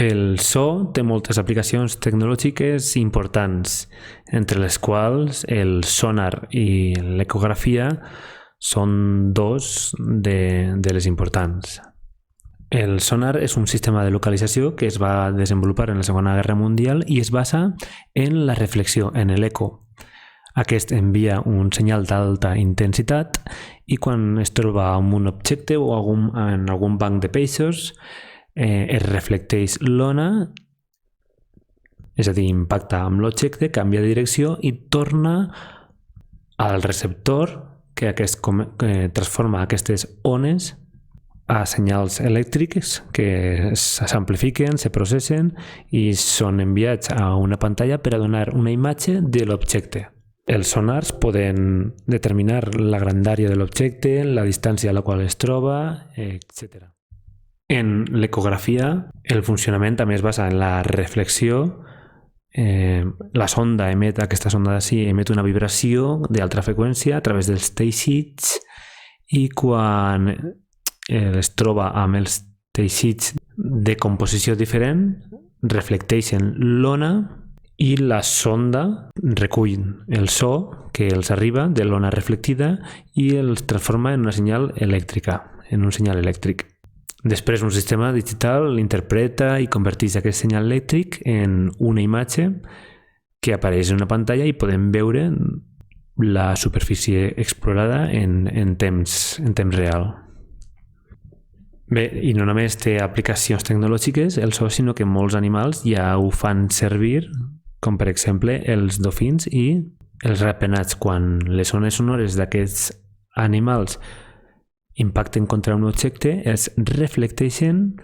El so té moltes aplicacions tecnològiques importants, entre les quals el sonar i l'ecografia són dos de les importants. El sonar és un sistema de localització que es va desenvolupar en la Segona Guerra Mundial i es basa en la reflexió, en l'eco. Aquest envia un senyal d'alta intensitat i quan es troba amb un objecte o en algun banc de peixos, es reflecteix l'ona, és a dir, impacta amb l'objecte, canvia de direcció i torna al receptor que transforma aquestes ones a senyals elèctrics que s'amplifiquen, se processen i són enviats a una pantalla per a donar una imatge de l'objecte. Els sonars poden determinar la grandària de l'objecte, la distància a la qual es troba, etc. En l'ecografia, el funcionament també es basa en la reflexió. La sonda aquesta sonda d'ací emet una vibració d'alta freqüència a través dels teixits i quan es troba amb els teixits de composició diferent, reflecteixen l'ona i la sonda recull el so que els arriba de l'ona reflectida i els transforma en una senyal elèctrica, en un senyal elèctric. Després, un sistema digital interpreta i converteix aquest senyal elèctric en una imatge que apareix en una pantalla i podem veure la superfície explorada en temps real. Bé, i no només té aplicacions tecnològiques el so, sinó que molts animals ja ho fan servir, com per exemple els dofins i els ratpenats. Quan les ones sonores d'aquests animals impacten contra un objecte, es reflecteixen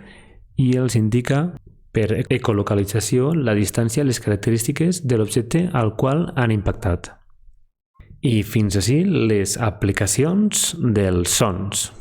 i els indica per ecolocalització la distància i les característiques de l'objecte al qual han impactat. I fins ací les aplicacions dels sons.